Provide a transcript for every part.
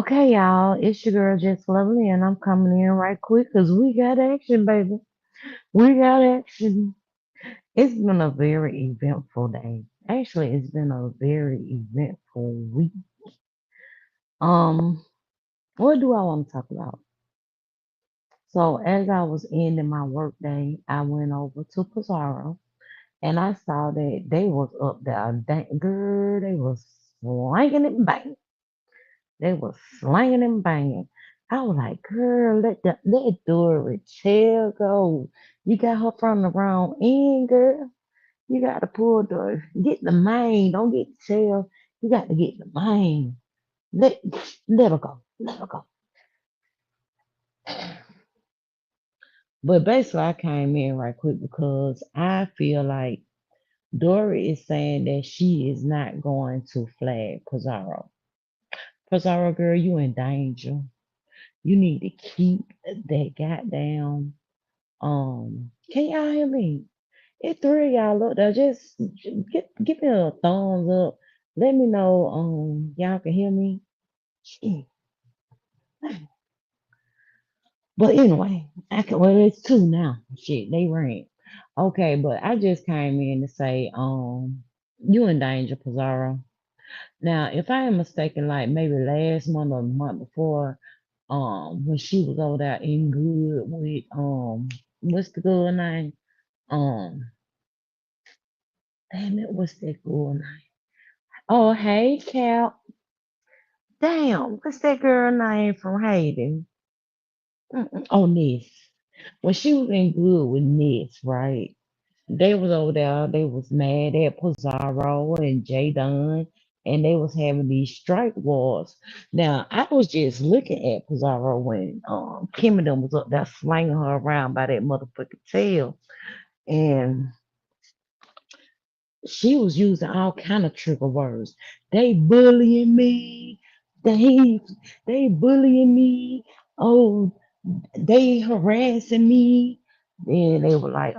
Okay, y'all, it's your girl Just Lovely, and I'm coming in right quick because we got action, baby. We got action. It's been a very eventful day. Actually, it's been a very eventful week. Um, what do I want to talk about? So, as I was ending my work day, I went over to Pizarro and I saw that they was up there. Girl, they was slanging it bang. They was slanging and banging. I was like, girl, let Dory chill go. You got her from the wrong end, girl. You got to pull get the main. Don't get the tail. You got to get the main. Let let her go. Let her go. But basically, I came in right quick because I feel like Dory is saying that she is not going to flag Pizarro. Pizarro, girl, you in danger. You need to keep that goddamn. Can y'all hear me? If three of y'all look there, just give me a thumbs up. Let me know y'all can hear me. Shit. But anyway, I can well it's two now. Shit, they ran. Okay, but I just came in to say, you in danger, Pizarro. Now, if I am mistaken, like maybe last month or the month before, when she was over there in good with what's the girl name? Um, damn it, what's that girl name? Oh, hey, Cal. Damn, what's that girl name from Haiti? Oh, Ness. When she was in good with Ness, right? They was over there, they was mad at Pizarro and Jay Dunn, and they was having these strike wars. Now, I was just looking at Pizarro when Kim and them was up there slanging her around by that motherfucking tail. And she was using all kind of trigger words. They bullying me. They they bullying me. Oh, they harassing me. Then they were like,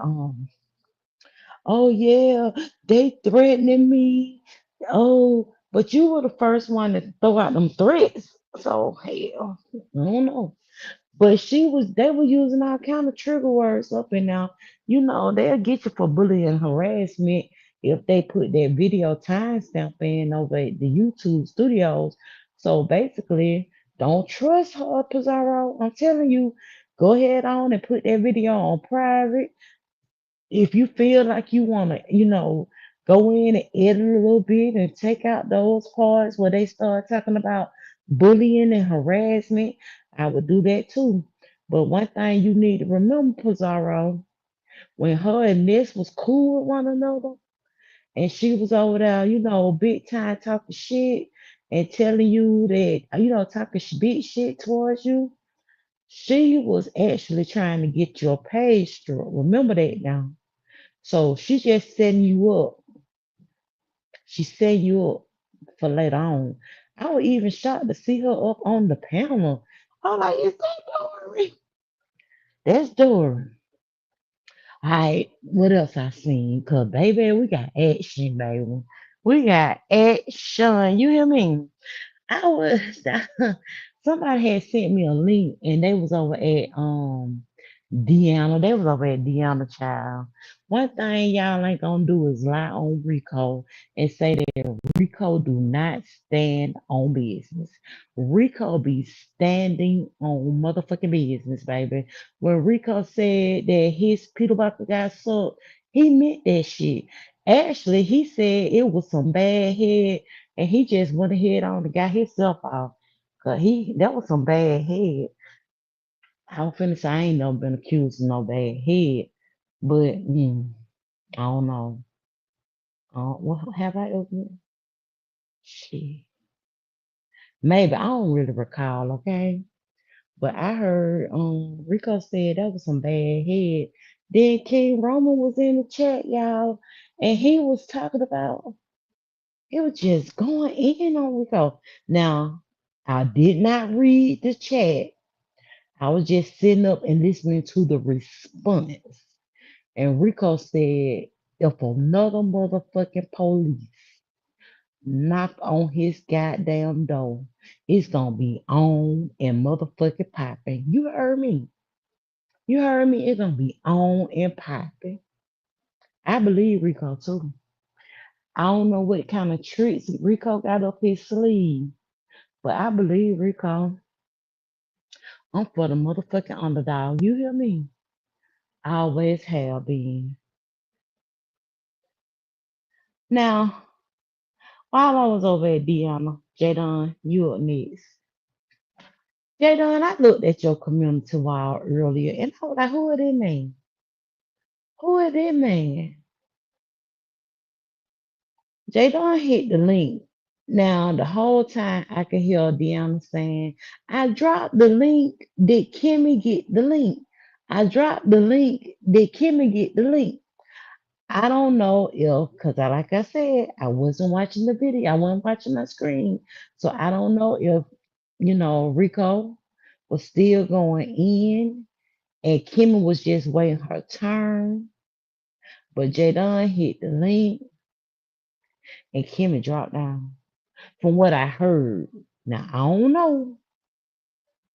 oh yeah, they threatening me. Oh, but you were the first one to throw out them threats. So hell, I don't know. But they were using all kind of trigger words up in now. You know, they'll get you for bullying and harassment if they put their video timestamp in over at the YouTube studios. So basically, don't trust her, Pizarro. I'm telling you, go ahead on and put that video on private if you feel like you want to, go in and edit a little bit and take out those parts where they start talking about bullying and harassment, I would do that too. But one thing you need to remember, Pizarro, when her and Ness was cool with one another, and she was over there, big time talking shit and telling you that, talking big shit towards you, she was actually trying to get your page straight. Remember that now. So she's just setting you up. She's setting you up for later on. I was even shocked to see her up on the panel. I was like, is that Dory? That's Dory. All right, what else I seen? Cause baby, we got action, baby. We got action. You hear me? I was somebody had sent me a link and they was over at Deanna. They was over at Deanna Child. One thing y'all ain't gonna do is lie on Rico and say that Rico do not stand on business. Rico be standing on motherfucking business, baby. When Rico said that his Peter Bucker got sucked, he meant that shit. Actually, he said it was some bad head and he just went ahead on and got himself off. Cause that was some bad head. I was finna say I ain't never been accused of no bad head, but I don't know. What have I ever? Shit, maybe I don't really recall. Okay, but I heard Rico said that was some bad head. Then King Roman was in the chat, y'all, and he was talking about it was just going in on Rico. Now I did not read the chat. I was just sitting up and listening to the response. And Rico said, if another motherfucking police knock on his goddamn door. It's gonna be on and motherfucking popping. You heard me. You heard me. It's gonna be on and popping. I believe Rico too. I don't know what kind of tricks Rico got up his sleeve, but I believe Rico. I'm for the motherfucking underdog. You hear me? I always have been. Now, while I was over at Deanna, Jadon, you up next. Jadon, I looked at your community wall earlier and I was like, who are they man? Who are they man? Jadon hit the link. Now, the whole time I could hear Deanna saying, I dropped the link. Did Kimmy get the link? I dropped the link. Did Kimmy get the link? I don't know if, because like I said, I wasn't watching the video. I wasn't watching my screen. So I don't know if, Rico was still going in and Kimmy was just waiting her turn. But Jadon hit the link and Kimmy dropped down. From what I heard. Now, I don't know.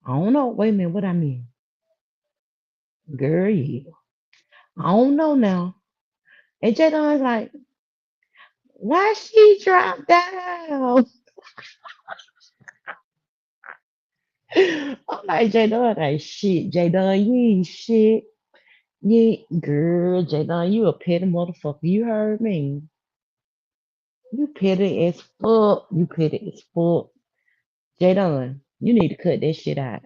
I don't know. Wait a minute. What I mean? Girl, yeah. I don't know now. And Jadon's like, why she dropped down? I'm like, Jadon ain't shit. Jadon, you ain't shit. Girl, Jadon, you a petty motherfucker. You heard me. You petty as fuck. You petty as fuck. Jadon, you need to cut that shit out.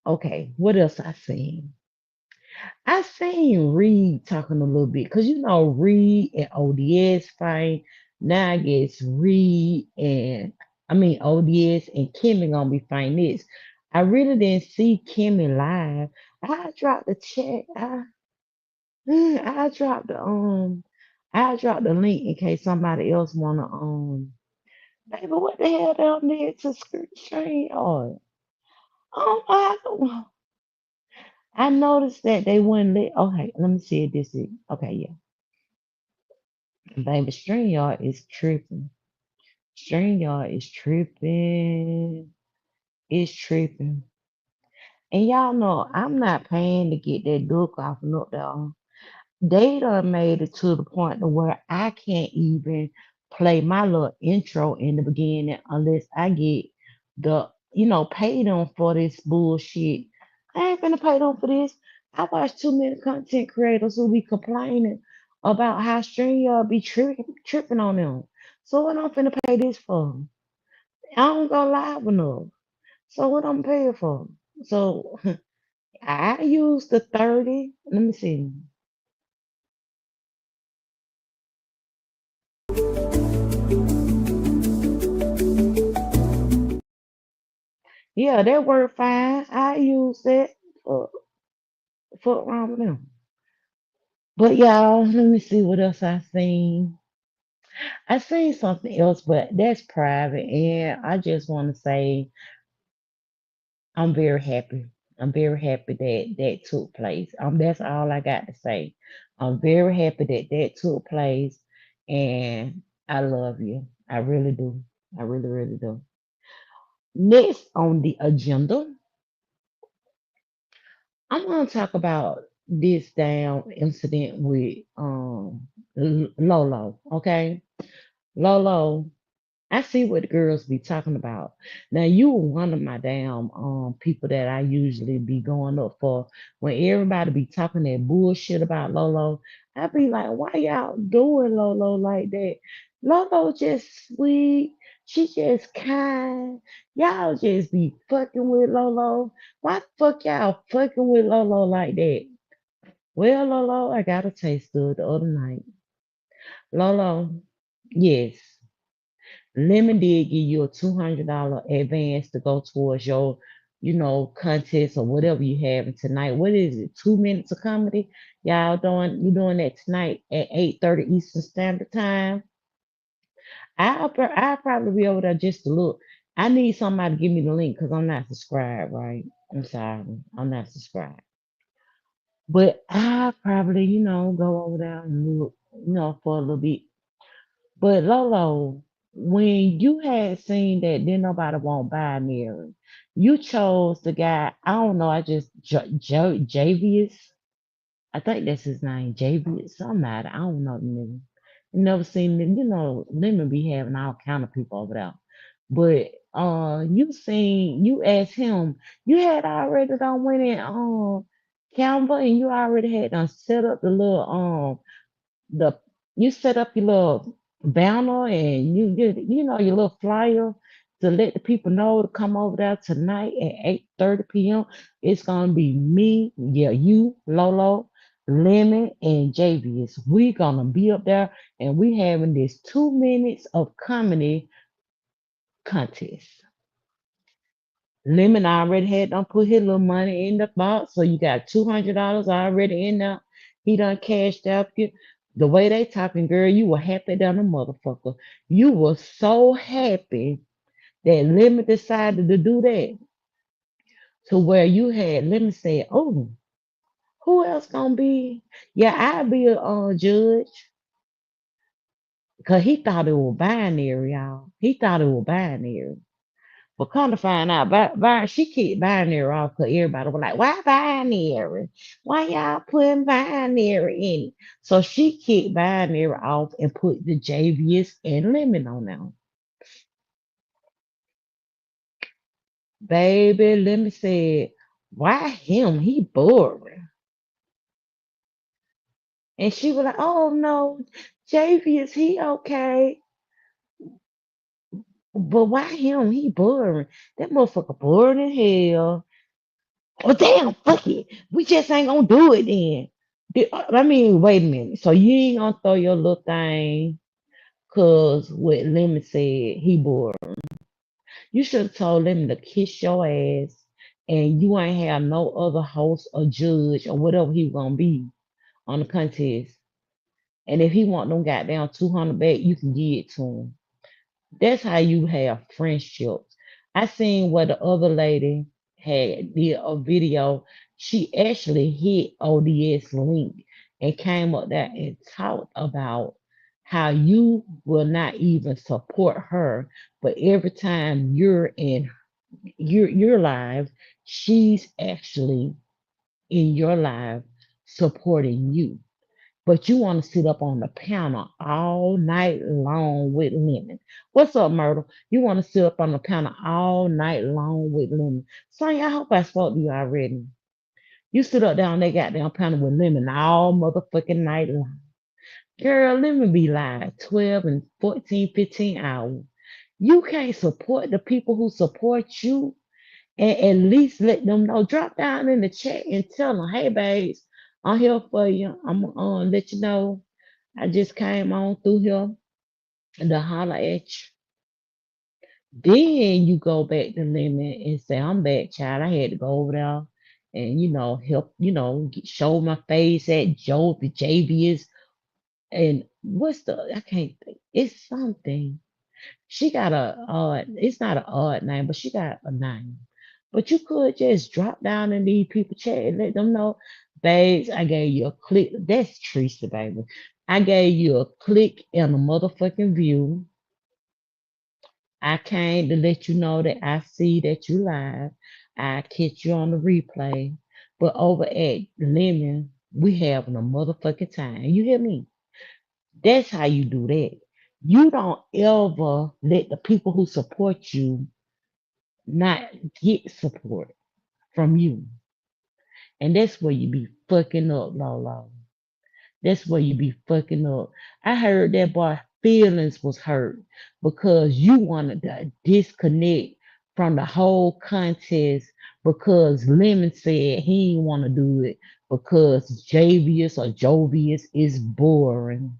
Okay, what else I seen? I seen Reed talking a little bit because Reed and ODS fight. Now I guess Reed and ODS and Kimmy gonna be fighting this. I really didn't see Kimmy live. I dropped the check. I dropped the link in case somebody else wanna baby, what the hell down there to screen yard? Oh, I noticed that they wouldn't let. Okay, let me see if this is okay. Yeah. Baby, StreamYard is tripping. StreamYard is tripping. It's tripping. And y'all know I'm not paying to get that duck off and up there. They done made it to the point to where I can't even play my little intro in the beginning unless I get pay them for this bullshit. I ain't gonna pay them for this. I watch too many content creators who be complaining about how StreamYard be tripping on them. So what I'm finna pay this for? I don't go live enough. So what I'm paying for? So I use the 30. Let me see. Yeah, that worked fine. I use that for around with them. But y'all, let me see what else I seen. I seen something else, but that's private, and I just want to say I'm very happy. I'm very happy that that took place. That's all I got to say. I'm very happy that that took place, and I love you. I really do. I really, really do. Next on the agenda, I'm gonna talk about this damn incident with Lolo. Okay, Lolo. I see what the girls be talking about. Now you were one of my damn people that I usually be going up for when everybody be talking that bullshit about Lolo. I be like, why y'all doing Lolo like that? Lolo just sweet. She just kind. Y'all just be fucking with Lolo. Why the fuck y'all fucking with Lolo like that? Well, Lolo, I got a taste of it the other night. Lolo, yes. Lemon did give you a $200 advance to go towards your, contest or whatever you having tonight. What is it? 2 minutes of comedy? Y'all doing that tonight at 8:30 Eastern Standard Time. I'll probably be over there just to look. I need somebody to give me the link because I'm not subscribed, right? I'm sorry. I'm not subscribed. But I probably, go over there and look, for a little bit. But Lolo, when you had seen that didn't nobody want binary, you chose the guy. I don't know. I just Javius. I think that's his name, Javius. Somebody. I don't know the name. Never seen him. You know, Lemon be having all kind of people over there. But you asked him. You had already done went in Canva, and you already had done set up the you set up your little banner, and you know your little flyer to let the people know to come over there tonight at 8:30 p.m. It's gonna be me, yeah, you, Lolo, Lemon, and JVS. We gonna be up there, and we having this 2 minutes of comedy contest. Lemon already had done put his little money in the box, so you got $200 already in there. He done cashed out you. The way they talking, girl, you were happy than a motherfucker. You were so happy that Lemon decided to do that, to where you had Lemon said, "Oh, who else gonna be? Yeah, I'll be a judge." Cause he thought it was binary, y'all. He thought it was binary. But come to find out, she kicked binary off because everybody was like, why binary? Why y'all putting binary in it? So she kicked binary off and put the JVS and lemon on them. Baby, Lemon said, why him? He boring. And she was like, oh no, JVS, he okay. But why him? He boring. That motherfucker boring in hell. Oh damn, fuck it. We just ain't gonna do it then. I mean, wait a minute. So you ain't gonna throw your little thing cause what Lemon said he bored. You should have told Lemon to kiss your ass and you ain't have no other host or judge or whatever he gonna be on the contest. And if he want them goddamn 200 back, you can give it to him. That's how you have friendships. I seen where the other lady had did a video. She actually hit ODS link and came up there and talked about how you will not even support her, but every time you're in your live, she's actually in your live supporting you. But you want to sit up on the panel all night long with Lemon. What's up, Myrtle? You want to sit up on the panel all night long with Lemon. Sonya, I hope I spoke to you already. You sit up down that goddamn panel with Lemon all motherfucking night long. Girl, Lemon be live 12 and 14, 15 hours. You can't support the people who support you and at least let them know. Drop down in the chat and tell them, hey, babes, I'm here for you. I'm gonna let you know I just came on through here to holler at you. Then you go back to Lemon and say, I'm back, child. I had to go over there and, help, show my face at Joe, the JVS. And what's I can't think. It's something. She got it's not an odd name, but she got a name. But you could just drop down in these people chat and let them know, babes, I gave you a click. That's Teresa, baby. I gave you a click and a motherfucking view. I came to let you know that I see that you live. I catch you on the replay. But over at Lemon, we having a motherfucking time. You hear me? That's how you do that. You don't ever let the people who support you not get support from you. And that's where you be fucking up, Lolo. That's where you be fucking up. I heard that boy feelings was hurt because you wanted to disconnect from the whole contest because Lemon said he didn't want to do it because Javius or Jovius is boring.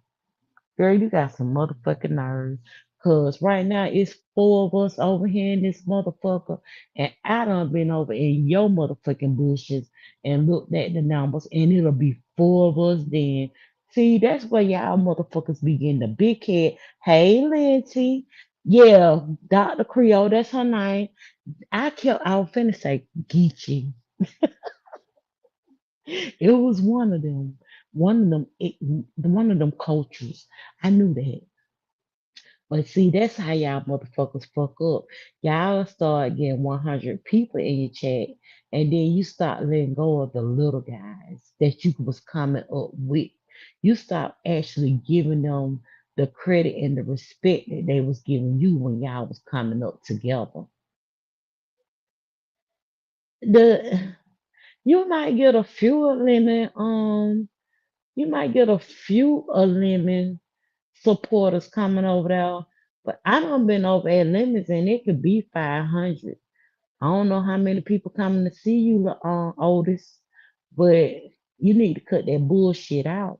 Girl, you got some motherfucking nerve. Cause right now it's four of us over here in this motherfucker, and I done been over in your motherfucking bushes and looked at the numbers, and it'll be four of us then. See, that's where y'all motherfuckers be getting the big head. Hey, Lindsay. Yeah, Dr. Creole, that's her name. I was finna say Geechee. It was one of them. One of them cultures. I knew that. But see, that's how y'all motherfuckers fuck up. Y'all start getting 100 people in your chat, and then you start letting go of the little guys that you was coming up with. You stop actually giving them the credit and the respect that they was giving you when y'all was coming up together. The you might get a few of lemon, you might get a few of lemon supporters coming over there. But I done been over at Lemons and it could be 500. I don't know how many people coming to see you, Otis, but you need to cut that bullshit out.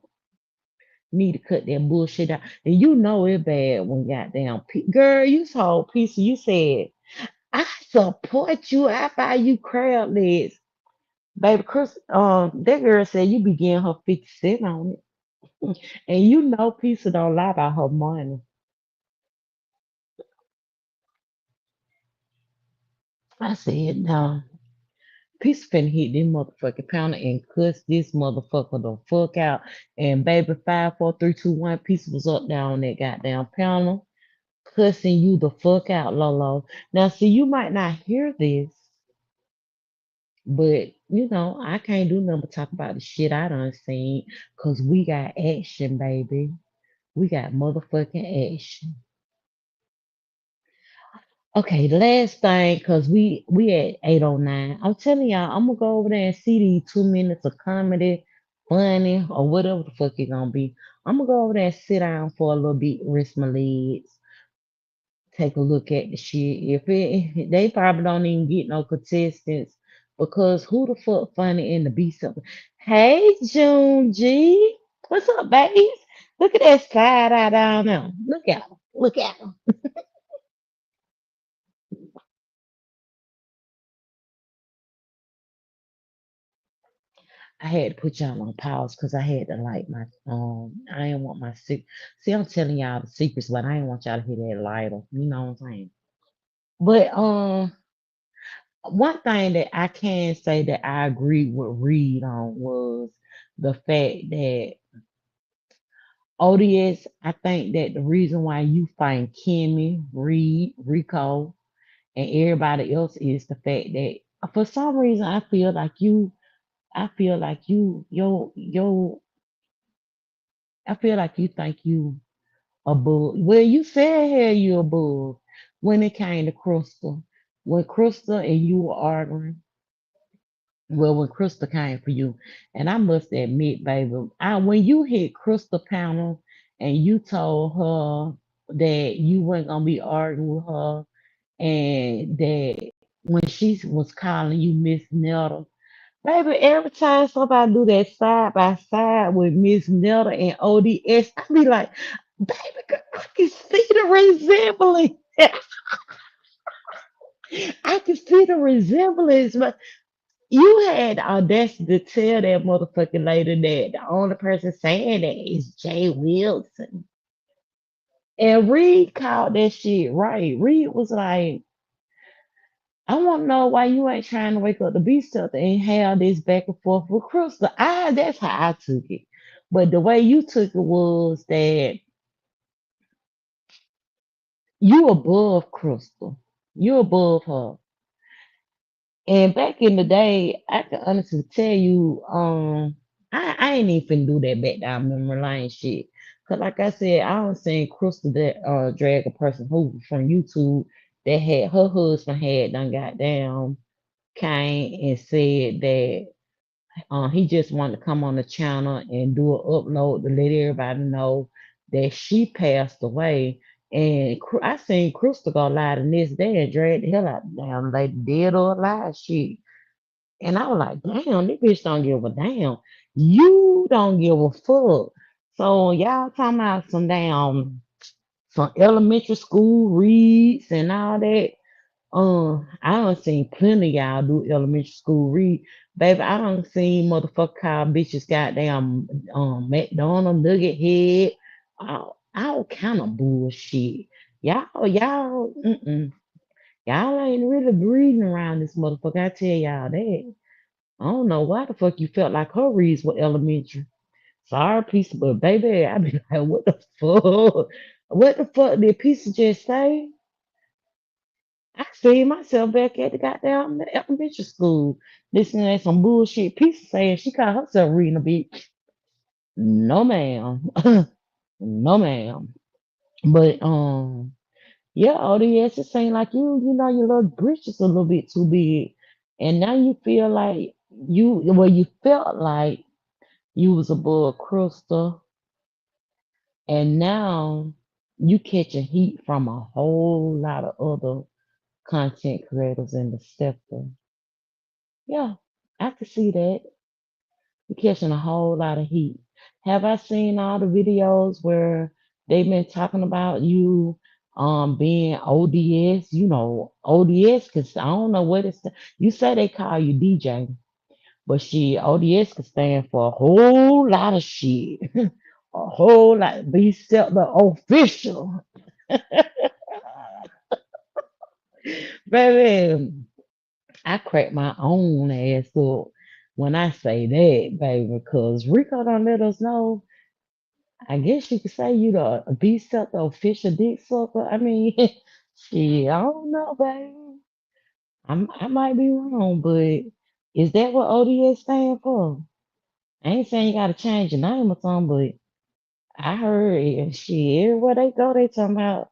You need to cut that bullshit out. And you know it bad when goddamn girl, you told piece you said, I support you, I buy you crab legs. Baby Chris, that girl said you be getting her 50 cents on it. And you know Pizza don't lie about her money. I said, no. Pizza finna hit this motherfucking pounder and cuss this motherfucker the fuck out. And baby, 5, 4, 3, 2, 1, Pizza was up down on that goddamn pounder, cussing you the fuck out, Lolo. Now, see, you might not hear this, but you know, I can't do nothing but talk about the shit I done seen, cause we got action, baby. We got motherfucking action. Okay, the last thing, cause we at 8:09. I'm telling y'all, I'm gonna go over there and see these 2 minutes of comedy, funny, or whatever the fuck it gonna be. I'm gonna go over there and sit down for a little bit, rest my legs, take a look at the shit. If it, they probably don't even get no contestants because who the fuck funny in the beat something? Hey, June G, what's up, babe? Look at that side eye down there. Look at him. Look at him. I had to put y'all on pause because I had to light my I didn't want my see I'm telling y'all the secrets, but I didn't want y'all to hear that lighter. You know what I'm saying? But one thing that I can say that I agreed with Reed on was the fact that ODS, I think that the reason why you find Kimmy, Reed, Rico, and everybody else is the fact that for some reason I feel like I feel like you think you above. Well, you said here you above when it came to Crystal. When Crystal and you were arguing, well, when Crystal came for you, and I must admit, baby, when you hit Crystal panel and you told her that you weren't gonna be arguing with her, and that when she was calling you Miss Nettle, baby, every time somebody do that side by side with Miss Nettle and ODS, I be like, baby, girl, I can see the resemblance. I can see the resemblance, but you had the audacity to tell that motherfucking lady that the only person saying that is Jay Wilson. And Reed called that shit right. Reed was like, I want to know why you ain't trying to wake up the beast up and have this back and forth with Crystal. That's how I took it. But the way you took it was that you above Crystal. You above her. And back in the day, I can honestly tell you, I ain't even do that back down memory lane shit. Cause like I said, I don't seen Crystal that drag a person who from YouTube that had her husband had done got down came and said that he just wanted to come on the channel and do an upload to let everybody know that she passed away. And I seen Crystal go live the next day and drag the hell out of damn lady, dead or alive shit. And I was like, damn, this bitch don't give a damn. You don't give a fuck. So y'all talking about some elementary school reads and all that. I done seen plenty of y'all do elementary school read. Baby, I done seen motherfucker call bitches goddamn McDonald nugget head. All kind of bullshit. Y'all ain't really breathing around this motherfucker. I tell y'all that. I don't know why the fuck you felt like her reads were elementary. Sorry, piece, but baby, I be like, what the fuck? What the fuck did Pizza just say? I see myself back at the goddamn elementary school listening to some bullshit Pizza saying she called herself reading a bitch. No ma'am. No ma'am. But yeah, ODS it seemed like you know your little britches a little bit too big. And now you feel like you felt like you was above Crystal, and now you catching heat from a whole lot of other content creators in the sector. Yeah, I can see that. You're catching a whole lot of heat. Have I seen all the videos where they've been talking about you being ODS? You know, ODS because I don't know what it's you say they call you DJ, but she ODS could stand for a whole lot of shit. A whole lot be set the official. Baby, I crack my own ass up when I say that, baby, because Rico don't let us know. I guess you could say you the B sucker, official dick sucker. I mean, shit, I don't know, baby. I might be wrong, but is that what ODS stand for? I ain't saying you gotta change your name or something, but I heard it, shit, everywhere they go, they talking about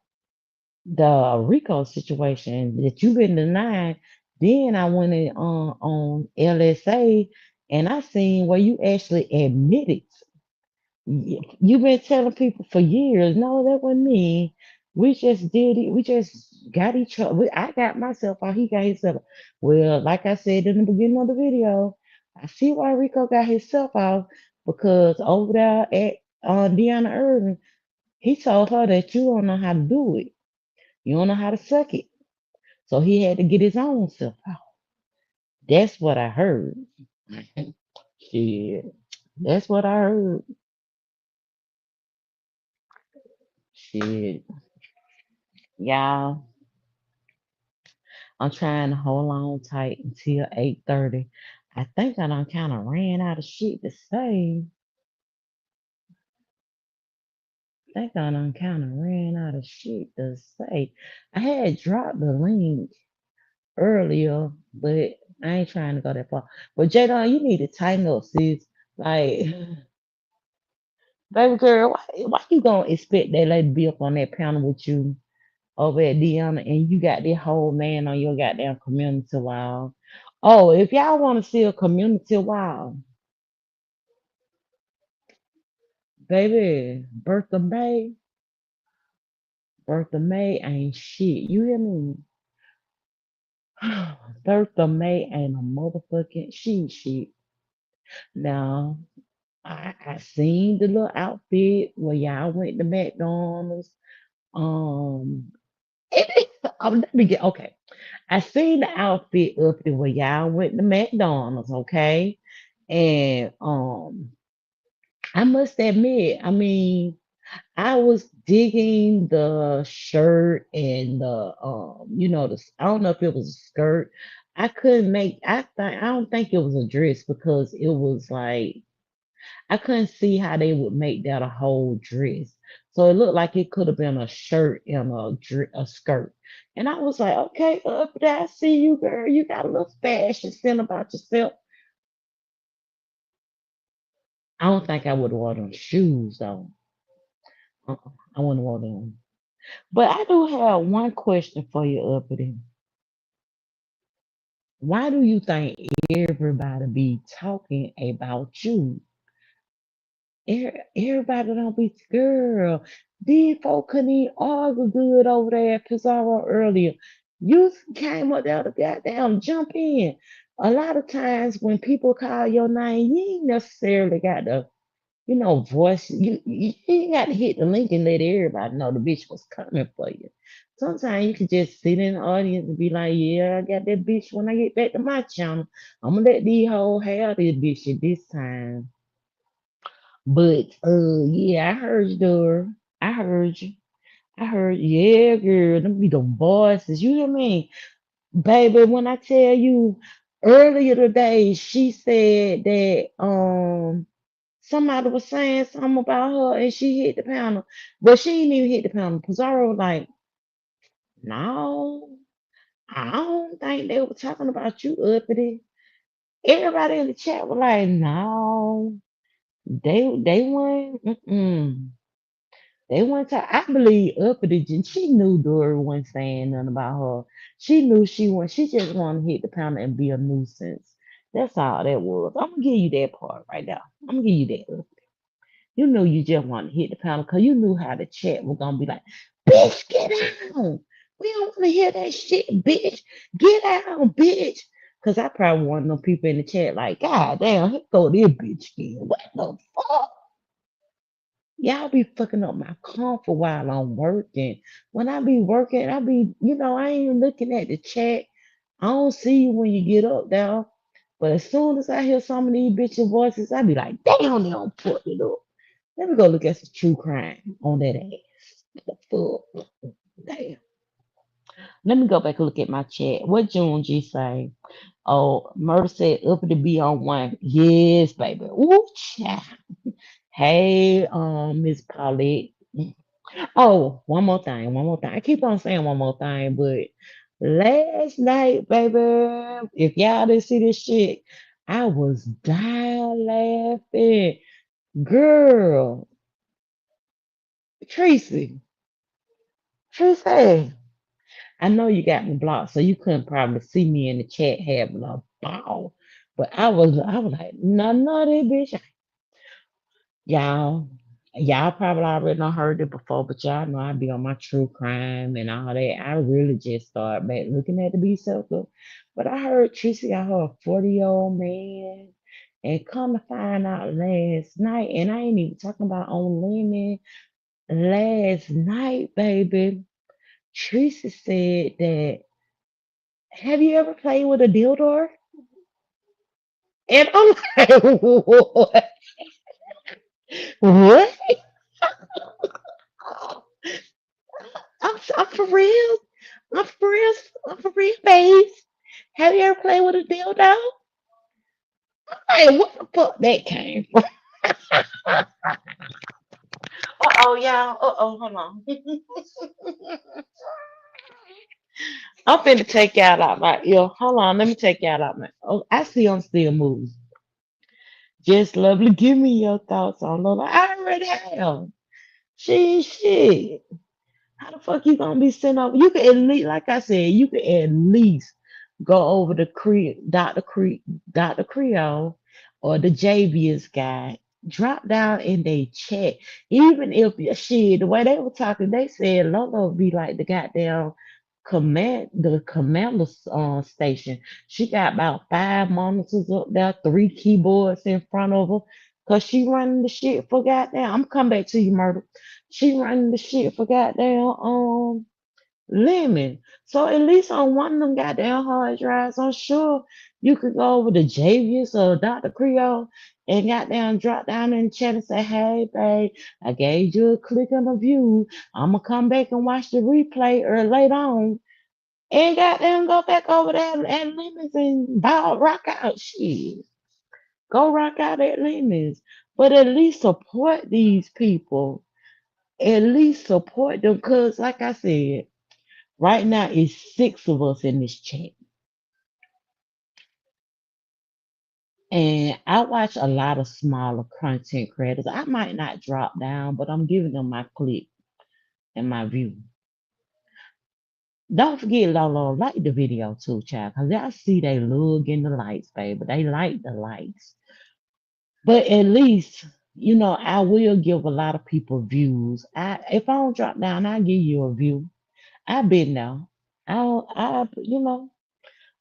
the Rico situation that you've been denied. Then I went in, on LSA and I seen where you actually admitted. You've been telling people for years, no, that wasn't me. We just did it. We just got each other. I got myself out. He got himself. Well, like I said in the beginning of the video, I see why Rico got himself out because over there at Deanna Irvin, he told her that you don't know how to do it. You don't know how to suck it. So he had to get his own self out. That's what I heard. Shit. That's what I heard. Shit. Y'all, I'm trying to hold on tight until 8:30. I think I done kind of ran out of shit to say. I think I done kind of ran out of shit to say. I had dropped the link earlier, but I ain't trying to go that far. But Jada, you need to tighten up, sis. Like, baby girl, why you gonna expect that lady to be up on that panel with you over at Deanna and you got that whole man on your goddamn community wall? Oh, if y'all want to see a community wall, baby, Bertha May ain't shit. You hear me? Bertha May ain't a motherfucking shit. Now, I seen the little outfit where y'all went to McDonald's. Um, let me get okay. I seen the outfit up there where y'all went to McDonald's, okay? And I must admit, I mean, I was digging the shirt and the I don't know if it was a skirt. I couldn't make I don't think it was a dress because it was like I couldn't see how they would make that a whole dress. So it looked like it could have been a shirt and a skirt. And I was like, okay, up there, I see you, girl. You got a little fashion sense about yourself. I don't think I would have worn them shoes though. I wouldn't wear them. But I do have one question for you, Uppity. Why do you think everybody be talking about you? Everybody don't be girl. These folk couldn't even argue good over there at Pizarro earlier. You came up there to goddamn jump in. A lot of times when people call your name, you ain't necessarily got to voice. You ain't got to hit the link and let everybody know the bitch was coming for you. Sometimes you can just sit in the audience and be like, yeah, I got that bitch when I get back to my channel. I'm gonna let these hoes have this bitch at this time. But yeah, I heard you, Dora. I heard you. I heard, yeah, girl, them be the voices. You hear me? Baby, when I tell you earlier today, she said that somebody was saying something about her and she hit the panel, but she didn't even hit the panel. Pizarro was like, no, I don't think they were talking about you, uppity. Everybody in the chat was like, no, they weren't. Mm-mm. They went to, I believe, uppity. And she knew Dory wasn't saying nothing about her. She knew she went. She just wanted to hit the pounder and be a nuisance. That's all that was. I'm gonna give you that part right now. I'm gonna give you that. You knew you just want to hit the pounder because you knew how the chat was gonna be like, bitch, get out. We don't want to hear that shit, bitch. Get out, bitch. Cause I probably one of them people in the chat like, God damn, here go this bitch again. What the fuck? Y'all be fucking up my comfort while I'm working. When I be working, I be, I ain't even looking at the chat. I don't see you when you get up there. But as soon as I hear some of these bitches' voices, I be like, damn, they don't put it up. Let me go look at some true crime on that ass. The fuck? Damn. Let me go back and look at my chat. What June G say? Oh, Murder said up to be on one. Yes, baby. Ooh, child. Hey, Miss Paulette. Oh, one more thing, one more thing. I keep on saying one more thing, but last night, baby, if y'all didn't see this shit, I was dying laughing. Girl, Tracy, Tracy, I know you got me blocked, so you couldn't probably see me in the chat having a ball. But I was like, no, that bitch. Y'all, y'all probably already done heard it before, but y'all know I be on my true crime and all that. I really just started back looking at the B circle. But I heard Tracy got her a 40-year-old man. And come to find out last night, and I ain't even talking about on lemon. Last night, baby, Tracy said that, have you ever played with a dildo? And I'm like, what? What? I'm for real. I'm for real. I'm for real, babes. Have you ever played with a dildo? Hey, what the fuck that came from? Uh-oh, y'all. Uh-oh, hold on. I'm finna take y'all out my ear. Hold on, let me take y'all out my. Oh, I see I'm still moving. Just lovely. Give me your thoughts on Lola. I already have. Shit. How the fuck you gonna be sent over? You can at least, like I said, you can at least go over to Dr. Creole or the JVS guy. Drop down in their chat. Even if shit, the way they were talking, they said Lola would be like the goddamn the commander station. She got about 5 monitors up there, 3 keyboards in front of her. Cause she running the shit for goddamn. I'm coming back to you, murder. She running the shit for goddamn Lemon. So at least on one of them goddamn hard drives, I'm sure you could go over to Javius or Dr. Creole and goddamn drop down in the chat and say, hey babe, I gave you a click on the view. I'ma come back and watch the replay or later on. And goddamn go back over there at Lemons and ball rock out shit. Go rock out at Lemons. But at least support these people, at least support them because like I said, right now it's 6 of us in this chat. And I watch a lot of smaller content creators. I might not drop down, but I'm giving them my clip and my view. Don't forget, Lolo, like the video too, child, because I see they look in the lights, baby. They like the lights. But at least, I will give a lot of people views. If I don't drop down, I'll give you a view. I've been there.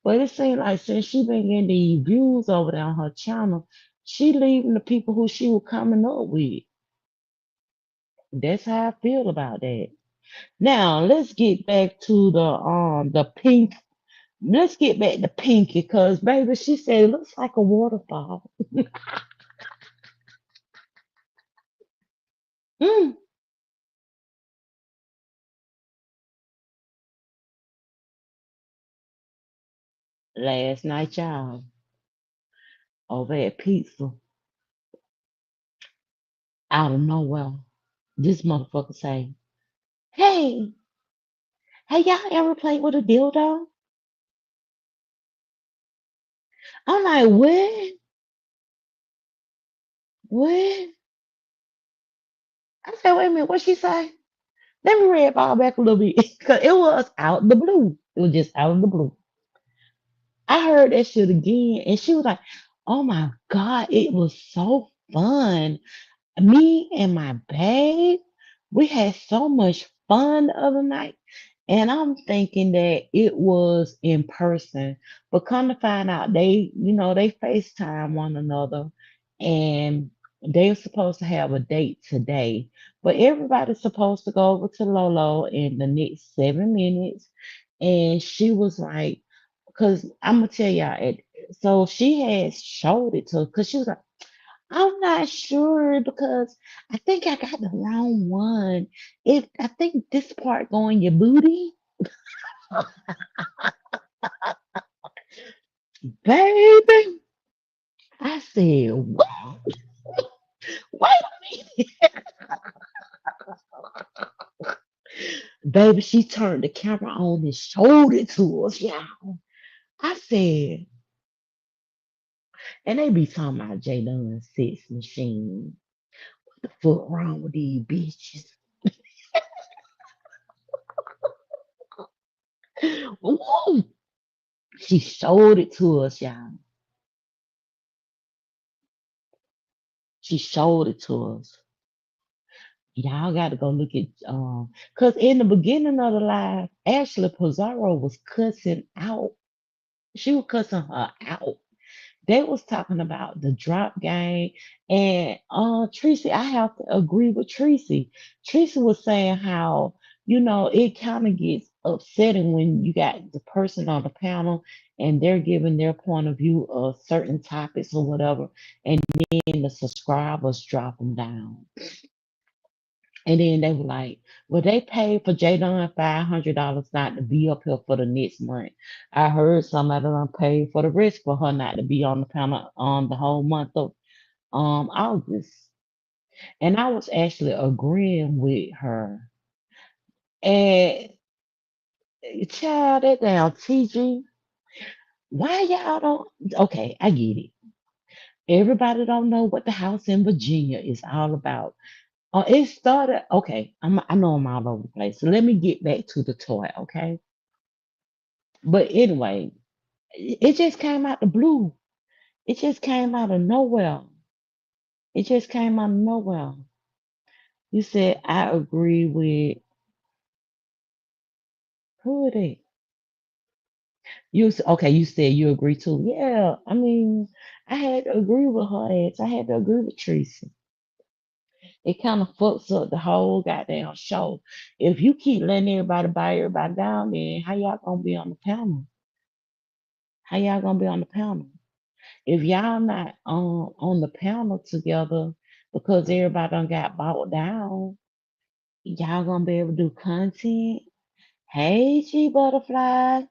But it seems like since she been getting these views over there on her channel, she leaving the people who she was coming up with. That's how I feel about that. Now let's get back to the pink. Let's get back to Pinky, cause baby, she said it looks like a waterfall. Mm, last night, y'all, over at Pizza. out of nowhere, this motherfucker say, "Hey, have y'all ever played with a dildo?" I'm like, "What? What?" I said, "Wait a minute, what she say?" Let me read it all back a little bit, cause it was out the blue. It was just out of the blue. I heard that shit again, and she was like, "Oh my god, it was so fun. Me and my babe, we had so much fun the other night." And I'm thinking that it was in person, but come to find out, they FaceTime one another, and they were supposed to have a date today. But everybody's supposed to go over to Lolo in the next 7 minutes. And she was like, because I'm gonna tell y'all, so she had showed it to her, because she was like, "I'm not sure because I think I got the wrong one. If I think this part going your booty, baby." I said, "What? Wait a minute." Baby, she turned the camera on and showed it to us, y'all. I said, and they be talking about J Dunn sex machine. What the fuck wrong with these bitches? Woo! She showed it to us, y'all. She showed it to us. Y'all got to go look at cause in the beginning of the live, Ashley Pizarro was cussing out. She was cussing her out. They was talking about the drop game, and Tracy, I have to agree with Tracy. Tracy was saying how it kind of gets upsetting when you got the person on the panel and they're giving their point of view of certain topics or whatever, and then the subscribers drop them down. And then they were like, "Well, they paid for Jadon $500 not to be up here for the next month." I heard somebody done paid for the rest for her not to be on the panel on the whole month of August. And I was actually agreeing with her. And child, that down TG, why y'all don't? Okay, I get it. Everybody don't know what the house in Virginia is all about. It started. Okay, I know I'm all over the place. So let me get back to the toy. Okay. But anyway, it just came out the blue. It just came out of nowhere. It just came out of nowhere. You said I agree with who are they? Okay? You said you agree too. Yeah, I mean, I had to agree with her ass. I had to agree with Tracy. It kind of fucks up the whole goddamn show. If you keep letting everybody buy everybody down, then how y'all gonna be on the panel? How y'all gonna be on the panel? If y'all not on the panel together because everybody done got bought down, y'all gonna be able to do content. Hey, G Butterfly,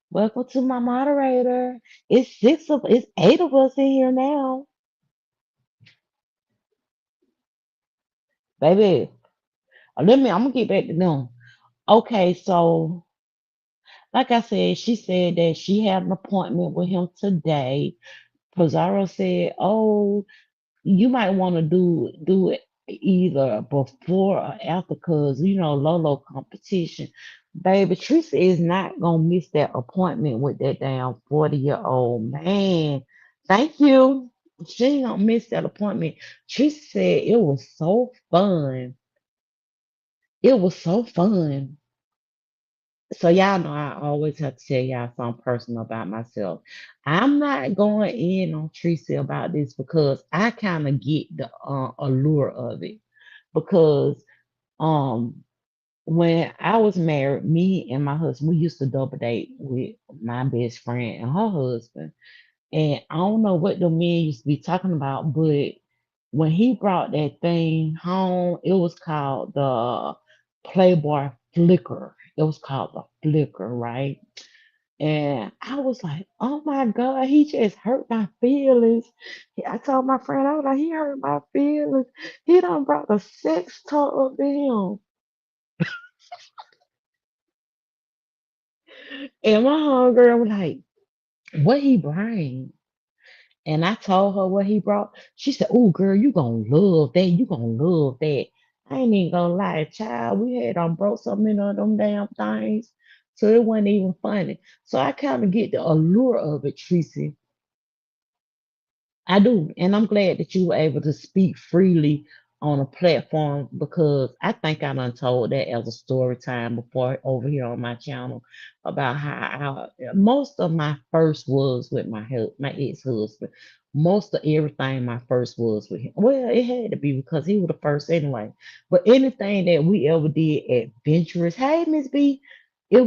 welcome to my moderator. It's 8 of us in here now, baby. I'm gonna get back to them. Okay, so like I said, she said that she had an appointment with him today. Pizarro said, "Oh, you might want to do it either before or after, cause Lolo competition." Baby, Teresa is not gonna miss that appointment with that damn 40-year-old man. Thank you. She ain't gonna miss that appointment. Teresa said it was so fun. It was so fun. So y'all know I always have to tell y'all something personal about myself. I'm not going in on Tracy about this because I kind of get the allure of it. Because um when I was married, me and my husband, we used to double date with my best friend and her husband. And I don't know what the men used to be talking about, but when he brought that thing home, it was called the Playboy Flicker. It was called the Flicker, right? And I was like, oh my God, he just hurt my feelings. I told my friend, I was like, he hurt my feelings. He done brought a sex toy to him. And my homegirl was like, what he bring? And I told her what he brought. She said, oh girl, you gonna love that. You gonna love that. I ain't even gonna lie, child. We had broke so many of them damn things. So it wasn't even funny. So I kind of get the allure of it, Tracy. I do, and I'm glad that you were able to speak freely on a platform because I think I done told that as a story time before over here on my channel about how most of my first was with my ex-husband. Most of everything my first was with him. Well, it had to be because he was the first anyway. But anything that we ever did adventurous, hey Miss B, it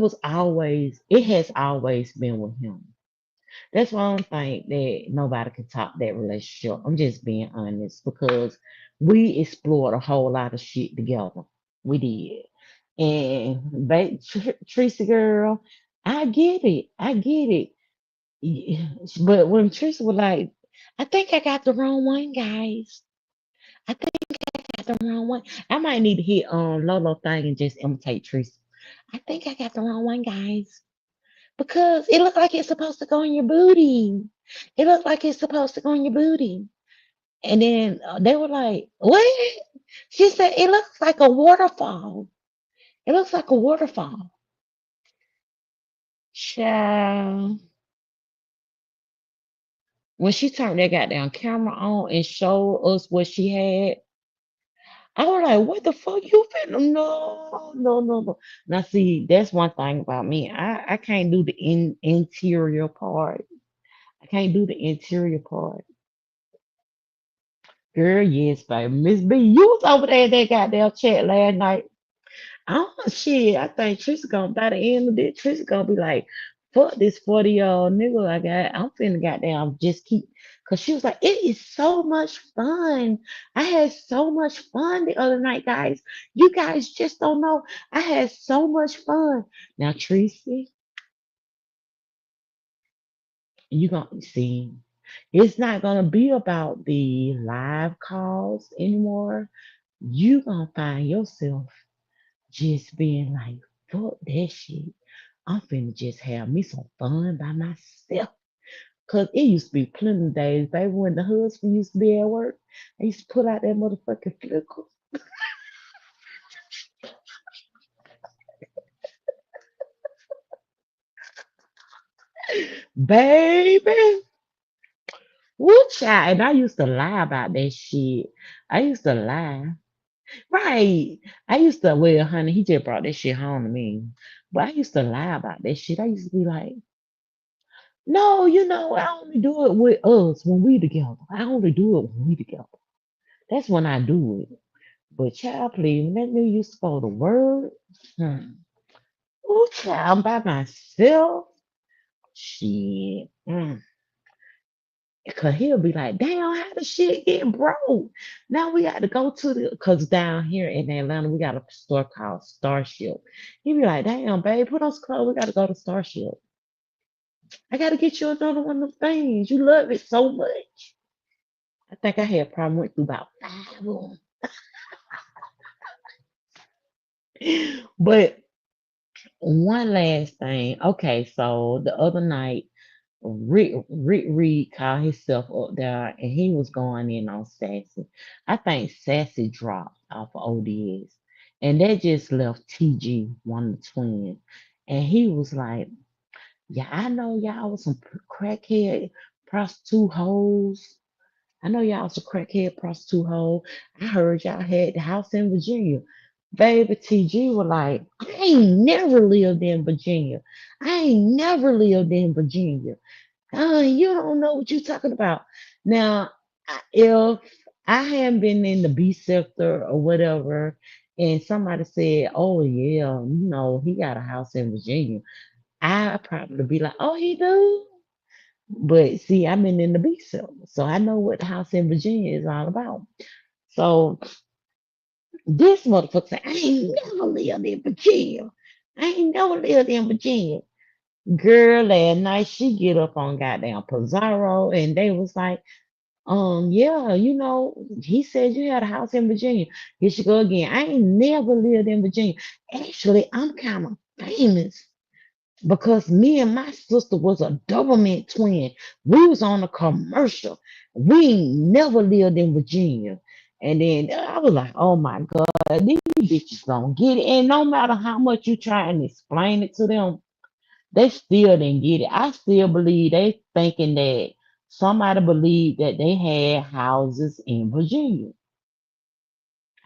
has always been with him. That's why I don't think that nobody can top that relationship. I'm just being honest because we explored a whole lot of shit together. We did. And Tracy girl, I get it. I get it. Yeah. But when Tracy was like, I think I got the wrong one, guys. I think I got the wrong one. I might need to hit Lolo thing and just imitate Tracy. I think I got the wrong one, guys. Because it looked like it's supposed to go in your booty. It looked like it's supposed to go in your booty. And then they were like, what? She said, it looks like a waterfall. It looks like a waterfall. Child. When she turned that goddamn camera on and showed us what she had, I was like, what the fuck you finna? No, no, no, no. Now, see, that's one thing about me. I can't do the interior part. I can't do the interior part. Girl, yes, baby. Miss B, you was over there in that goddamn chat last night. Oh shit, I think Trisha gonna by the end of this, Trisha gonna be like, fuck this 40-year-old nigga I got. I'm finna goddamn just keep cause she was like, it is so much fun. I had so much fun the other night, guys. You guys just don't know. I had so much fun. Now, Tracy, you gonna see. It's not gonna be about the live calls anymore. You gonna find yourself just being like, fuck that shit. I'm finna just have me some fun by myself. Cause it used to be plenty of days, baby, when the husband used to be at work. I used to put out that motherfucking flicker. Baby. Woo child. And I used to lie about that shit. I used to lie. Right. I used to, well, honey, he just brought that shit home to me. But I used to lie about that shit. I used to be like, no, I only do it with us when we together. I only do it when we together. That's when I do it. But child, please, when that nigga used to go to work, hmm. Oh, child, I'm by myself. Shit. Cause he'll be like, damn, how the shit get broke? Now we got to go to cause down here in Atlanta, we got a store called Starship. He be like, damn, babe, put on some clothes. We got to go to Starship. I got to get you another one of them things. You love it so much. I think I had probably went through about five of them. But one last thing. Okay, so the other night, Rick Reed called himself up there and he was going in on Sassy. I think Sassy dropped off of ODS. And that just left TG, one of the twins. And he was like, yeah, I know y'all was some crackhead prostitute hoes. I know y'all was a crackhead prostitute hoe. I heard y'all had the house in Virginia. Baby TG was like, I ain't never lived in Virginia. I ain't never lived in Virginia. You don't know what you're talking about. Now, if I hadn't been in the B sector or whatever, and somebody said, oh, yeah, he got a house in Virginia, I probably be like, oh, he do? But see, I've been in the B sector, so I know what the house in Virginia is all about. So this motherfucker said, I ain't never lived in Virginia. I ain't never lived in Virginia. Girl, last night she get up on goddamn Pizarro and they was like, yeah, he said you had a house in Virginia. Here she go again. I ain't never lived in Virginia. Actually, I'm kind of famous because me and my sister was a doublemint twin. We was on a commercial. We ain't never lived in Virginia. And then I was like, oh my God, these bitches don't get it. And no matter how much you try and explain it to them, they still didn't get it. I still believe they thinking that somebody believed that they had houses in Virginia.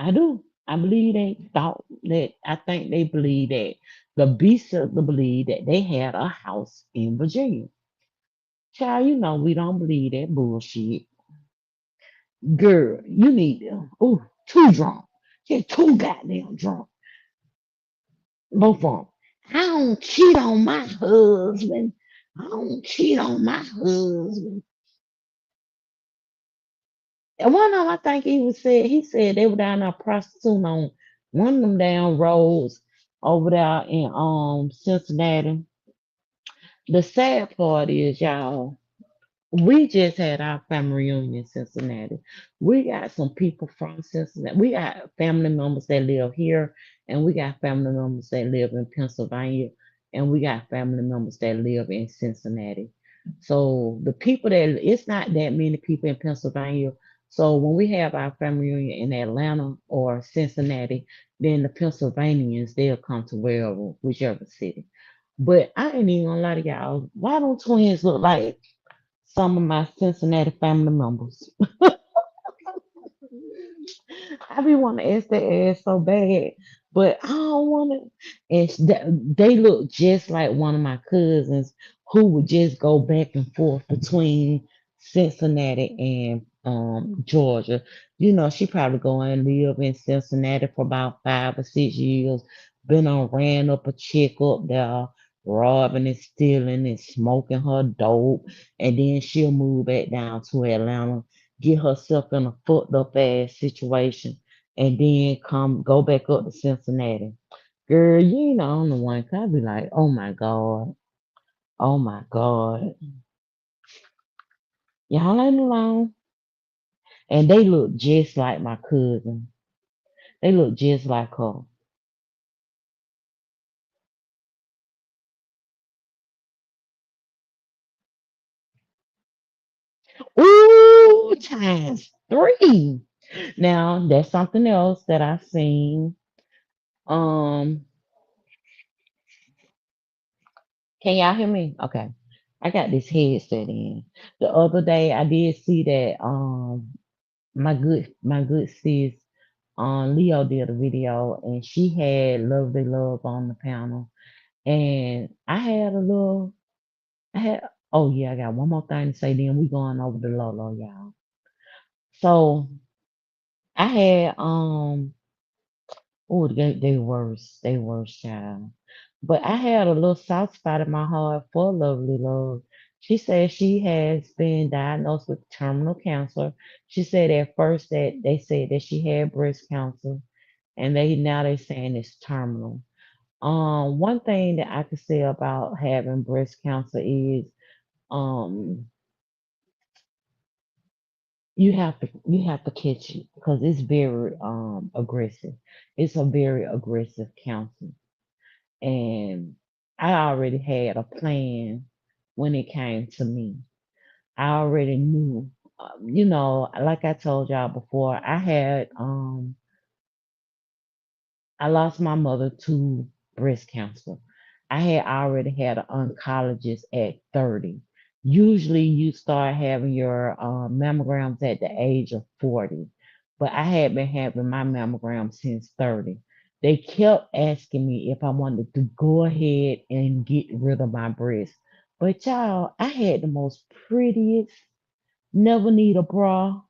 I do. I believe they thought that. I think they believe that the beast of the believe that they had a house in Virginia. Child, we don't believe that bullshit. Girl, you need them. Oh, too drunk. Yeah, too goddamn drunk. Both of them. I don't cheat on my husband. I don't cheat on my husband. And one of them, I think he said they were down there prostituting on one of them down roads over there in Cincinnati. The sad part is, y'all, we just had our family reunion in Cincinnati. We got some people from Cincinnati. We got family members that live here, and we got family members that live in Pennsylvania, and we got family members that live in Cincinnati. So the people it's not that many people in Pennsylvania. So when we have our family reunion in Atlanta or Cincinnati, then the Pennsylvanians they'll come to wherever, whichever city. But I ain't even gonna lie to y'all. Why don't twins look like some of my Cincinnati family members? I be want to ask that ass so bad, but I don't want to. And they look just like one of my cousins who would just go back and forth between Cincinnati and Georgia. She probably go and live in Cincinnati for about 5 or 6 years. Been on ran up a chick up there, robbing and stealing and smoking her dope, and then she'll move back down to Atlanta, get herself in a fucked up ass situation, and then come go back up to Cincinnati. Girl, you ain't the only one. 'Cause I be like, oh my God, oh my God. Y'all ain't alone. And they look just like my cousin. They look just like her. Ooh, times three. Now that's something else that I've seen. Um, can y'all hear me? Okay. I got this headset in. The other day I did see that my good sis Leo did a video and she had Lovely Love on the panel. And I had oh yeah, I got one more thing to say, then we going over to Lolo, y'all. So I had oh they worse, child. But I had a little soft spot in my heart for Lovely Love. She said she has been diagnosed with terminal cancer. She said at first that they said that she had breast cancer, and they saying it's terminal. One thing that I could say about having breast cancer is um you have to catch it because it's very aggressive. It's a very aggressive cancer. And I already had a plan when it came to me. I already knew, like I told y'all before, I lost my mother to breast cancer. I had already had an oncologist at 30. Usually you start having your mammograms at the age of 40, but I had been having my mammogram since 30. They kept asking me if I wanted to go ahead and get rid of my breast. But y'all, I had the most prettiest, never need a bra,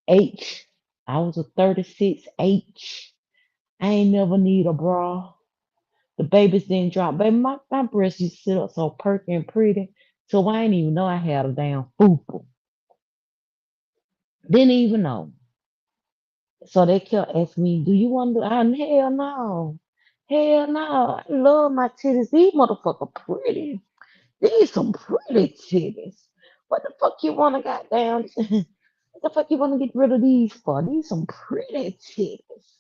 H. I was a 36 H. I ain't never need a bra. The babies didn't drop. Baby, my breasts used to sit up so perky and pretty. So I didn't even know I had a damn fupa. Didn't even know. So they kept asking me, do you want to do hell no. Hell no, I love my titties. These motherfuckers pretty. These some pretty titties. What the fuck you wanna goddamn? What the fuck you wanna get rid of these for? These some pretty titties.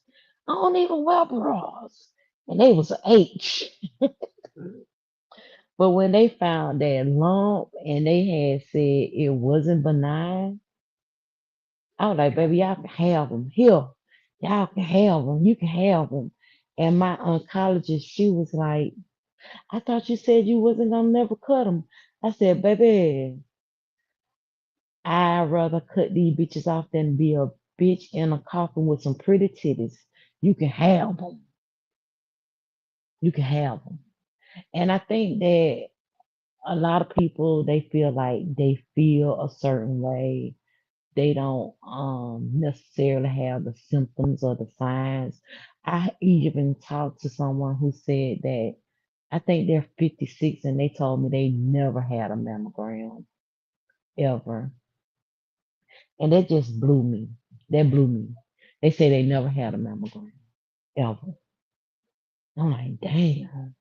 I don't even wear bras. And they was a H. But when they found that lump and they had said it wasn't benign, I was like, baby, y'all can have them. Here, y'all can have them. You can have them. And my oncologist, she was like, I thought you said you wasn't gonna never cut them. I said, baby, I'd rather cut these bitches off than be a bitch in a coffin with some pretty titties. You can have them. You can have them. And I think that a lot of people, they feel like they feel a certain way. They don't necessarily have the symptoms or the signs. I even talked to someone who said that I think they're 56 and they told me they never had a mammogram ever. And that just blew me. That blew me. They say they never had a mammogram ever. I'm like, damn.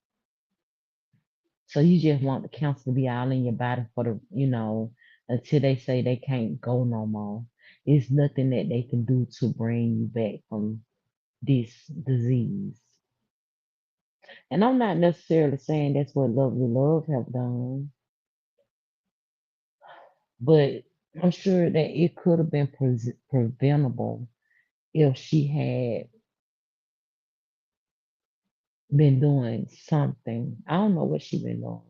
So you just want the cancer to be all in your body for until they say they can't go no more. It's nothing that they can do to bring you back from this disease. And I'm not necessarily saying that's what Lovely Love have done, but I'm sure that it could have been preventable if she had been doing something. I don't know what she been doing,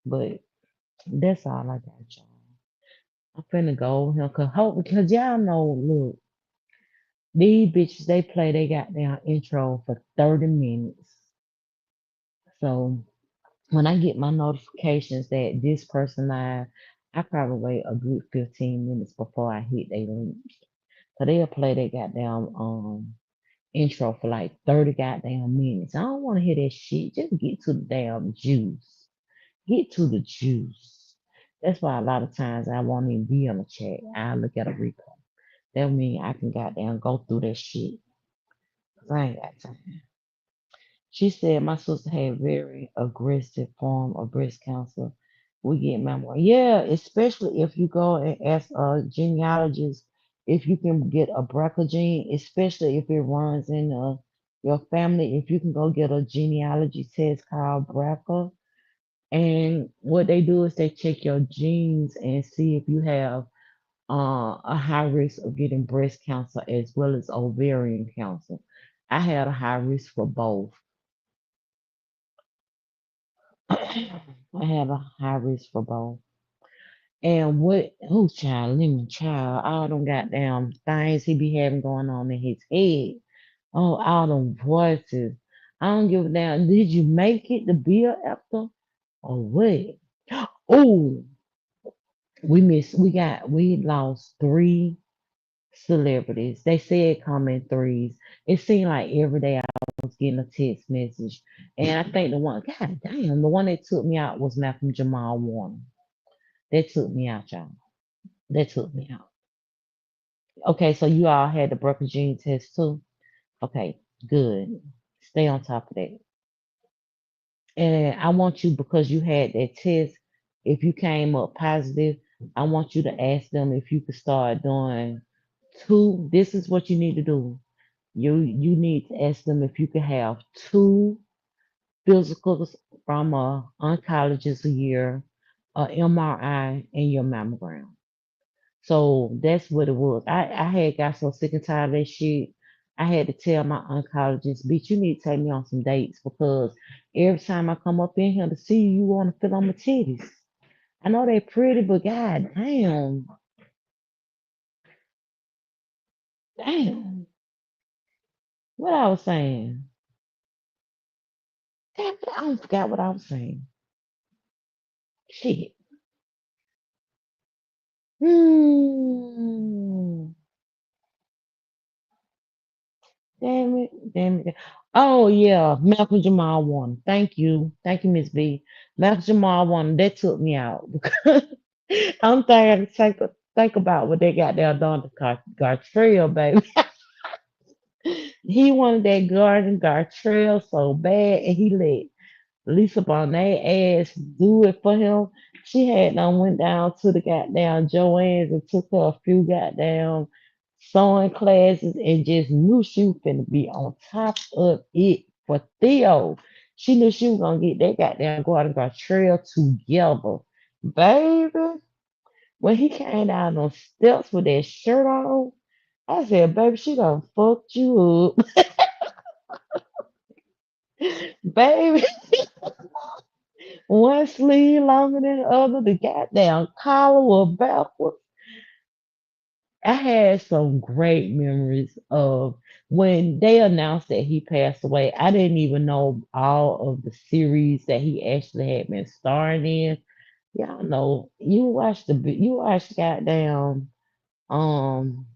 but that's all I got, y'all. I'm finna go here because y'all know, look, these bitches they play they got their intro for 30 minutes. So when I get my notifications that this person live, I probably wait a good 15 minutes before I hit they link. So they'll play their goddamn intro for like 30 goddamn minutes. I don't want to hear that shit. Just get to the damn juice. Get to the juice. That's why a lot of times I won't even be on the chat. I look at a replay. That mean I can goddamn go through that shit. 'Cause I ain't got time. She said my sister had very aggressive form of breast cancer. We get mammogram. Yeah, especially if you go and ask a genealogist if you can get a BRCA gene, especially if it runs in your family. If you can go get a genealogy test called BRCA, and what they do is they check your genes and see if you have a high risk of getting breast cancer as well as ovarian cancer. I had a high risk for both. I have a high risk for both. And oh child, lemon child, all them goddamn things he be having going on in his head. Oh, all them voices. I don't give a damn. Did you make it to be a after or what? Oh, we lost three celebrities. They said come in threes. It seemed like every day I was getting a text message. And I think God damn, the one that took me out was Malcolm Jamal Warner. That took me out, y'all. That took me out. Okay, so you all had the BRCA gene test too. Okay, good. Stay on top of that. And I want you, because you had that test, if you came up positive, I want you to ask them if you could start doing two. This is what you need to do. You need to ask them if you could have two physicals from a oncologist a year, a MRI, and your mammogram. So that's what it was. I had got so sick and tired of that shit. I had to tell my oncologist, bitch, you need to take me on some dates because every time I come up in here to see you, you want to feel on my titties. I know they're pretty, but god damn, damn, what I was saying. Damn it, I don't forgot what I was saying. Shit. Hmm. Damn it, damn it. Oh yeah, Malcolm Jamal Warner. Thank you, Miss B. Malcolm Jamal Warner. That took me out because I'm thinking think about what they got there done to Gartrell, baby. He wanted that Garden Gartrell so bad, and he let Lisa Bonet ass do it for him. She had done went down to the goddamn Joann's and took her a few goddamn sewing classes and just knew she was finna be on top of it for Theo. She knew she was gonna get that goddamn Garden Gartrell together. Baby, when he came down those steps with that shirt on, I said, baby, she done fucked you up. Baby, one sleeve longer than the other, the goddamn collar was backwards. I had some great memories of when they announced that he passed away. I didn't even know all of the series that he actually had been starring in. Y'all know you watched goddamn um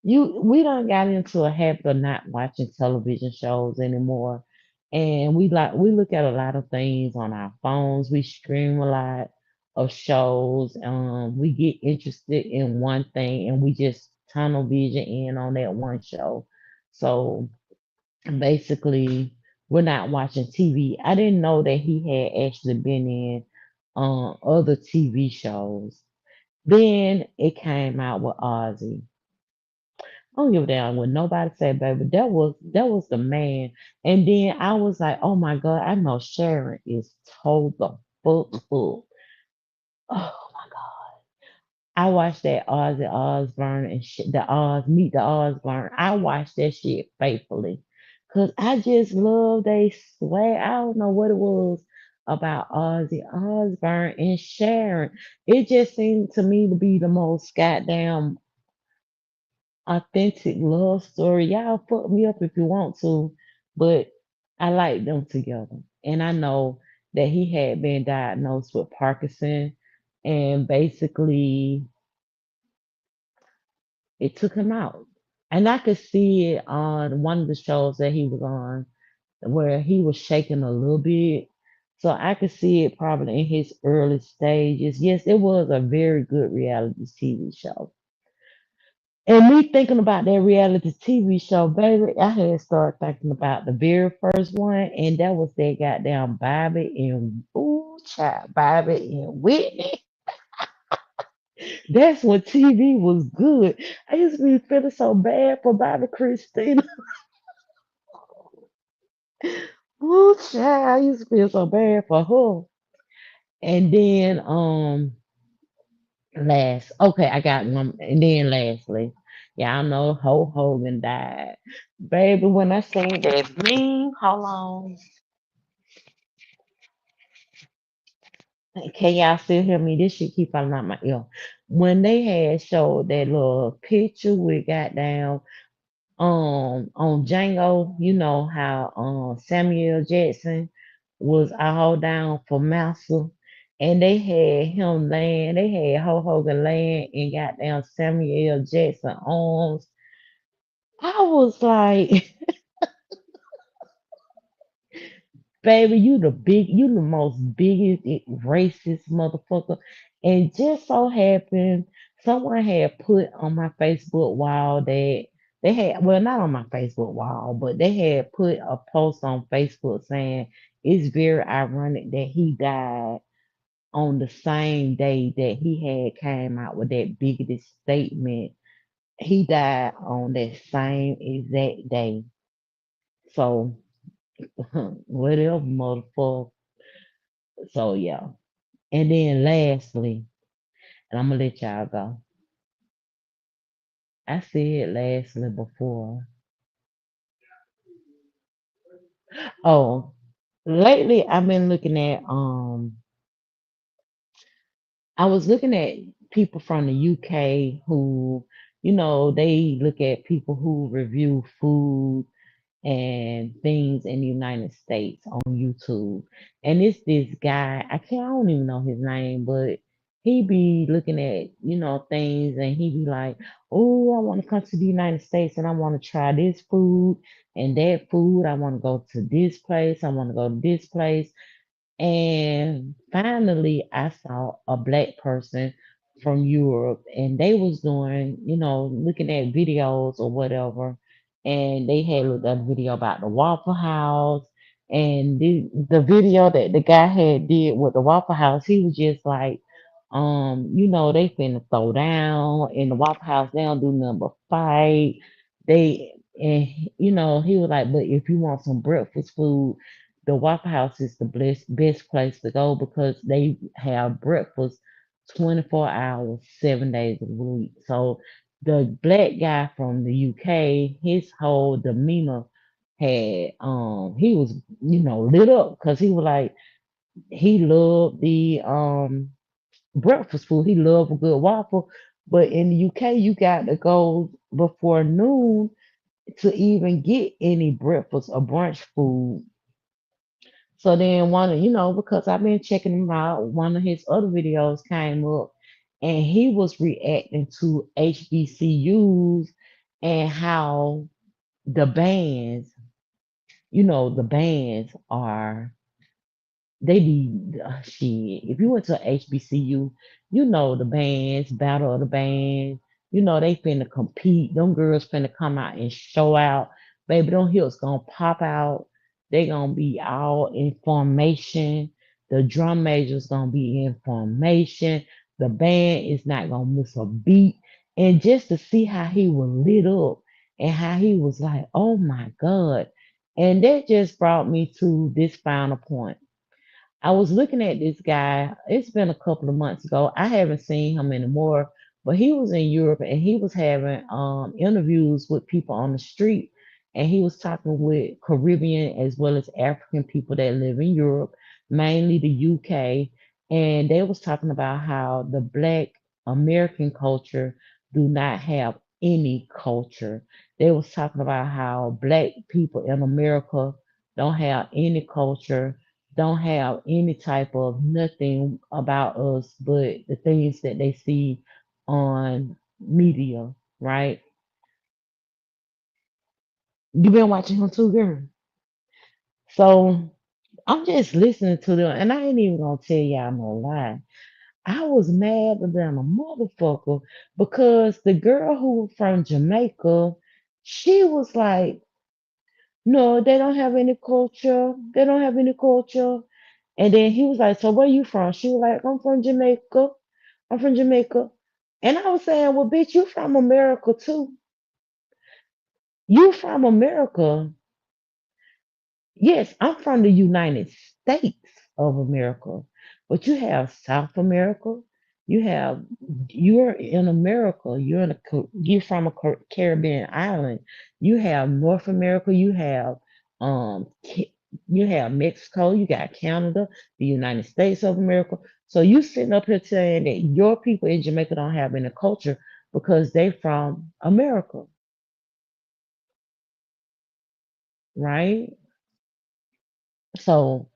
we done got into a habit of not watching television shows anymore. And we look at a lot of things on our phones. We stream a lot of shows. We get interested in one thing and we just tunnel vision in on that one show. So basically we're not watching TV. I didn't know that he had actually been in other TV shows. Then it came out with Ozzy. I don't give a damn what nobody said, baby. That was the man. And then I was like, oh my God, I know Sharon is told the fuck up. Oh my God. I watched that Ozzy Osbourne and shit, the Oz Meet the Osbourne. I watched that shit faithfully. Cause I just love they swag. I don't know what it was about Ozzy Osbourne and Sharon. It just seemed to me to be the most goddamn authentic love story. Y'all fuck me up if you want to, but I like them together. And I know that he had been diagnosed with Parkinson, and basically it took him out. And I could see it on one of the shows that he was on where he was shaking a little bit. So I could see it probably in his early stages. Yes, it was a very good reality TV show. And me thinking about that reality TV show, baby, I had started thinking about the very first one, and that was that goddamn Bobby and ooh, child, Bobby and Whitney. That's when TV was good. I used to be feeling so bad for Bobby Christina. Ooh, child, I used to feel so bad for her. And then okay, I got one. And then lastly, y'all know Hulk Hogan died. Baby, when I seen that meme, hold on. Can y'all still hear me? This shit keep falling out my ear. When they had showed that little picture we got down on Django, you know how Samuel Jackson was all down for Massa, and they had him laying, they had Hulk Hogan laying and got down Samuel Jackson arms. I was like, baby, you the most biggest racist motherfucker. And just so happened, someone had put on my Facebook wall that they had, well, not on my Facebook wall, but they had put a post on Facebook saying it's very ironic that he died on the same day that he had came out with that biggest statement. He died on that same exact day. So, whatever, motherfucker. So, yeah. And then lastly, and I'm gonna let y'all go. I said lastly before. Oh, lately I've been looking at I was looking at people from the UK who, they look at people who review food and things in the United States on YouTube. And it's this guy, I don't even know his name, but he be looking at, things and he be like, oh, I want to come to the United States and I want to try this food and that food. I want to go to this place. I want to go to this place. And finally, I saw a black person from Europe and they was doing, looking at videos or whatever and they had looked at a video about the Waffle House, and the video that the guy had did with the Waffle House, he was just like, they finna throw down in the Waffle House. They don't do nothing but fight. And he was like, but if you want some breakfast food, the Waffle House is the best place to go because they have breakfast 24 hours, 7 days a week. So the black guy from the UK, his whole demeanor he was, lit up because he was like, he loved the breakfast food. He loved a good waffle. But in the UK, you got to go before noon to even get any breakfast or brunch food. So then because I've been checking him out, one of his other videos came up and he was reacting to HBCUs and how the bands, the bands are they be shit. If you went to HBCU, the bands, battle of the bands. They finna compete. Them girls finna come out and show out. Baby, them hips gonna pop out. They gonna be all in formation. The drum major's gonna be in formation. The band is not gonna miss a beat. And just to see how he was lit up and how he was like, oh my God. And that just brought me to this final point. I was looking at this guy. It's been a couple of months ago. I haven't seen him anymore, but he was in Europe and he was having interviews with people on the street, and he was talking with Caribbean as well as African people that live in Europe, mainly the UK, and they was talking about how the Black American culture do not have any culture. They was talking about how Black people in America don't have any culture, don't have any type of nothing about us but the things that they see on media, right? You been watching him too, girl. So I'm just listening to them, and I ain't even gonna tell y'all no lie. I was mad than a motherfucker because the girl who from Jamaica, she was like, no, they don't have any culture. They don't have any culture. And then he was like, so where you from? She was like, I'm from Jamaica. I'm from Jamaica. And I was saying, well, bitch, you from America too. You from America. Yes, I'm from the United States of America, but you have South America. You have you're in America. You're from a Caribbean island. You have North America. You have Mexico. You got Canada, the United States of America. So you sitting up here saying that your people in Jamaica don't have any culture because they from America, right? So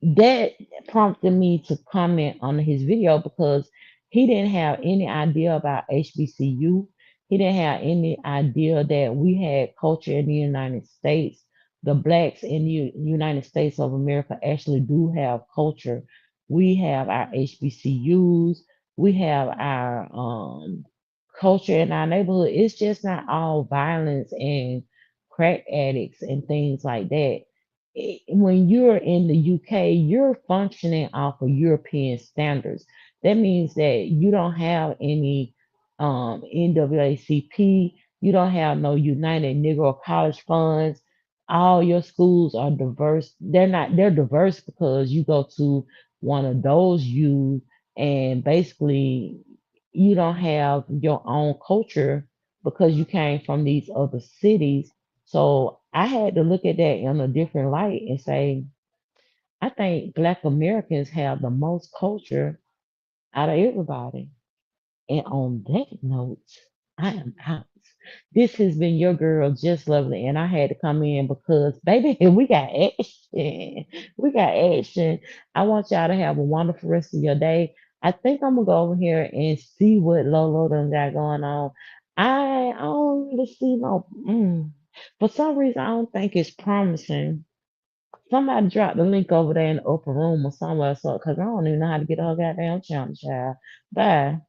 that prompted me to comment on his video because he didn't have any idea about HBCU. He didn't have any idea that we had culture in the United States. The blacks in the United States of America actually do have culture. We have our HBCUs. We have our culture in our neighborhood. It's just not all violence and crack addicts and things like that. When you're in the UK, you're functioning off of European standards. That means that you don't have any NAACP, you don't have no United Negro College Funds. All your schools are diverse. They're diverse because you go to one of those and basically you don't have your own culture because you came from these other cities. So I had to look at that in a different light and say, I think Black Americans have the most culture out of everybody. And on that note, I am out. This has been your girl, Just Lovely, and I had to come in because, baby, we got action. We got action. I want y'all to have a wonderful rest of your day. I think I'm gonna go over here and see what Lolo done got going on. I don't really see no. For some reason, I don't think it's promising. Somebody dropped the link over there in the upper room or somewhere, so because I don't even know how to get her goddamn channel, child. Bye.